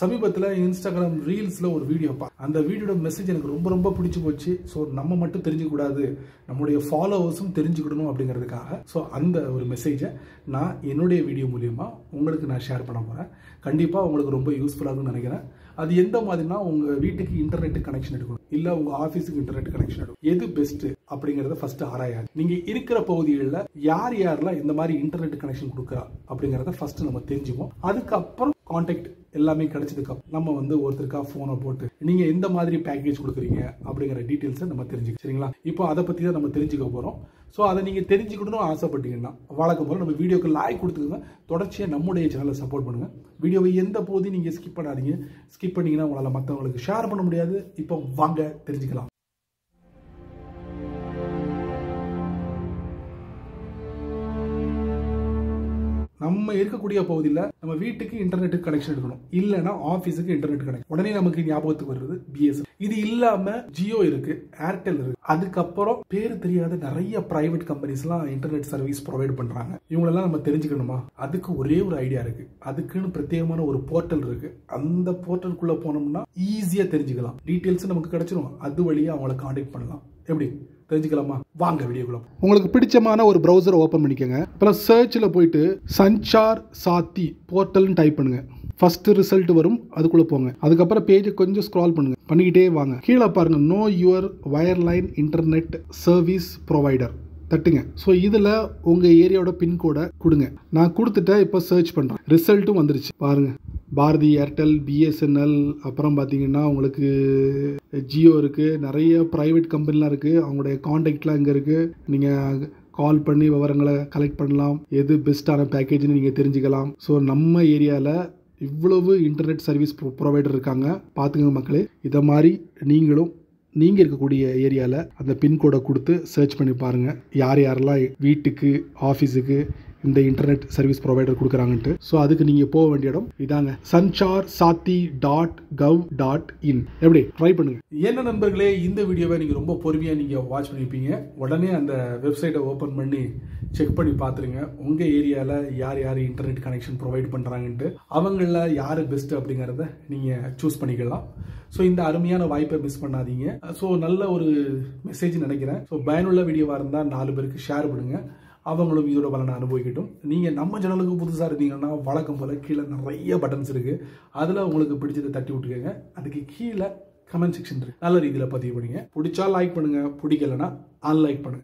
சமீபத்தில் இன்ஸ்டாகிராம் ரீல்ஸ்ல ஒரு வீடியோ அந்த வீடியோட மெசேஜ் எனக்கு ரொம்ப ரொம்ப பிடிச்சி போச்சு. ஸோ நம்ம மட்டும் தெரிஞ்சுக்கூடாது, நம்முடைய ஃபாலோவர்ஸும் தெரிஞ்சுக்கிடணும் அப்படிங்கிறதுக்காக ஸோ அந்த ஒரு மெசேஜை நான் என்னுடைய வீடியோ மூலியமா உங்களுக்கு நான் ஷேர் பண்ண போறேன். கண்டிப்பாக உங்களுக்கு ரொம்ப யூஸ்ஃபுல்லாக இருக்கும்னு நினைக்கிறேன். அது எந்த மாதிரினா, உங்க வீட்டுக்கு இன்டர்நெட் கனெக்ஷன் எடுக்கணும், இல்ல உங்க ஆபீஸுக்கு இன்டர்நெட் கனெக்ஷன் எடுக்கணும், எது பெஸ்ட் அப்படிங்கறத ஃபர்ஸ்ட் ஆராயாது. நீங்க இருக்கிற பகுதிகளில் யார் யாரெல்லாம் இந்த மாதிரி இன்டர்நெட் கனெக்ஷன் கொடுக்குறா அப்படிங்கறத ஃபர்ஸ்ட் நம்ம தெரிஞ்சுப்போம். அதுக்கப்புறம் கான்டாக்ட் எல்லாமே கிடைச்சதுக்கு நம்ம ஒருத்தருக்கா போனை போட்டு நீங்க எந்த மாதிரி பேக்கேஜ் கொடுக்குறீங்க அப்படிங்கிற டீடைல்ஸை நம்ம தெரிஞ்சுக்க. சரிங்களா? இப்போ அதை பத்தி தான் நம்ம தெரிஞ்சுக்க போறோம். ஸோ அதை நீங்க தெரிஞ்சுக்கணும்னு ஆசைப்பட்டீங்கன்னா வழக்கம் போல நம்ம வீடியோக்கு லைக் கொடுத்துக்கோங்க. தொடர்ச்சியா நம்முடைய சேனலை சப்போர்ட் பண்ணுங்க. வீடியோவை எந்த போதையும் நீங்க ஸ்கிப் பண்ணாதீங்க. ஸ்கிப் பண்ணீங்கன்னா உங்களால மற்றவங்களுக்கு ஷேர் பண்ண முடியாது. இப்போ வாங்க தெரிஞ்சுக்கலாம். நம்ம இருக்கக்கூடிய பகுதியில் நம்ம வீட்டுக்கு இன்டர்நெட் கனெக்ஷன் எடுக்கணும், இல்லைன்னா ஆபீஸுக்கு இன்டர்நெட் கனெக்ஷன். உடனே நமக்கு ஞாபகத்துக்கு வருது பிஎஸ்என்எல். இது இல்லாம ஜியோ இருக்கு, ஏர்டெல் இருக்கு. அதுக்கப்புறம் பேரு தெரியாத நிறைய பிரைவேட் கம்பெனிஸ் எல்லாம் இன்டர்நெட் சர்வீஸ் ப்ரொவைட் பண்றாங்க. இவங்களெல்லாம் நம்ம தெரிஞ்சுக்கணுமா? அதுக்கு ஒரே ஒரு ஐடியா இருக்கு. அதுக்குன்னு பிரத்யேகமான ஒரு போர்ட்டல் இருக்கு. அந்த போர்ட்டலுக்குள்ள போனோம்னா ஈஸியா தெரிஞ்சுக்கலாம். டீடைல்ஸ் நமக்கு கிடைச்சிடும். அது வழியா அவங்களை கான்டாக்ட் பண்ணலாம். எப்படி தெரிஞ்சுக்கலாமா? வாங்க வீடியோக்குள்ள. உங்களுக்கு பிடிச்சமான ஒரு பிரவுசரை ஓபன் பண்ணிக்கோங்க. அப்புறம் சர்ச்சில் போயிட்டு சஞ்சார் சாத்தி போர்ட்டல்னு டைப் பண்ணுங்க. ஃபர்ஸ்ட் ரிசல்ட் வரும், அதுக்குள்ள போங்க. அதுக்கப்புறம் பேஜை கொஞ்சம் ஸ்க்ரால் பண்ணுங்க, பண்ணிக்கிட்டே வாங்க. கீழே பாருங்க, know your wireline internet service provider தட்டுங்க. ஸோ இதில் உங்கள் ஏரியாவோட பின்கோடை கொடுங்க. நான் கொடுத்துட்டேன். இப்போ சர்ச் பண்ணுறேன். ரிசல்ட்டும் வந்துருச்சு பாருங்க. பாரதி, ஏர்டெல், பிஎஸ்என்எல், அப்புறம் பார்த்தீங்கன்னா உங்களுக்கு ஜியோ இருக்குது. நிறைய ப்ரைவேட் கம்பெனிலாம் இருக்குது. அவங்களுடைய காண்டாக்ட்லாம் இங்கே இருக்குது. நீங்கள் கால் பண்ணி விவரங்களை கலெக்ட் பண்ணலாம். எது பெஸ்ட்டான பேக்கேஜ்னு நீங்கள் தெரிஞ்சுக்கலாம். ஸோ நம்ம ஏரியாவில் இவ்வளவு இன்டர்நெட் சர்வீஸ் ப்ரொவைடர் இருக்காங்க. பார்த்துங்க மக்களே, இதை மாதிரி நீங்களும் நீங்கள் இருக்கக்கூடிய ஏரியாவில் அந்த பின்கோடை கொடுத்து சர்ச் பண்ணி பாருங்கள், யார் யாரெல்லாம் வீட்டுக்கு ஆஃபீஸுக்கு இந்த இன்டர்நெட் சர்வீஸ் ப்ரொவைடர் கொடுக்குறாங்கன்ட்டு. ஸோ அதுக்கு நீங்கள் போக வேண்டிய இடம் இதாங்க, sancharsathi.gov.in. எப்படி ட்ரை பண்ணுங்க. என்ன நண்பர்களே, இந்த வீடியோவை நீங்கள் ரொம்ப பொறுமையாக நீங்கள் வாட்ச் பண்ணியிருப்பீங்க. உடனே அந்த வெப்சைட்டை ஓப்பன் பண்ணி செக் பண்ணி பார்த்துருங்க. உங்கள் ஏரியாவில் யார் யார் இன்டர்நெட் கனெக்ஷன் ப்ரொவைட் பண்ணுறாங்கன்ட்டு, அவங்கள யார் பெஸ்ட் அப்படிங்கிறத நீங்கள் சூஸ் பண்ணிக்கலாம். ஸோ இந்த அருமையான வாய்ப்பை மிஸ் பண்ணாதீங்க. ஸோ நல்ல ஒரு மெசேஜ் நினைக்கிறேன். ஸோ பயனுள்ள வீடியோவாக இருந்தால் 4 பேருக்கு ஷேர் பண்ணுங்க, அவங்களும் இதோட பலனை அனுபவிக்கட்டும். நீங்கள் நம்ம சேனலுக்கு புதுசாக இருந்தீங்கன்னா வழக்கம் போல் கீழே நிறைய பட்டன்ஸ் இருக்குது. அதில் உங்களுக்கு பிடிச்சதை தட்டி விட்டுக்கோங்க. அதுக்கு கீழே கமெண்ட் செக்ஷன் இருக்கு, நல்ல ரீதியில் பதிவு பண்ணுங்க. பிடிச்சா லைக் பண்ணுங்க, பிடிக்கலன்னா அன்லைக் பண்ணுங்க.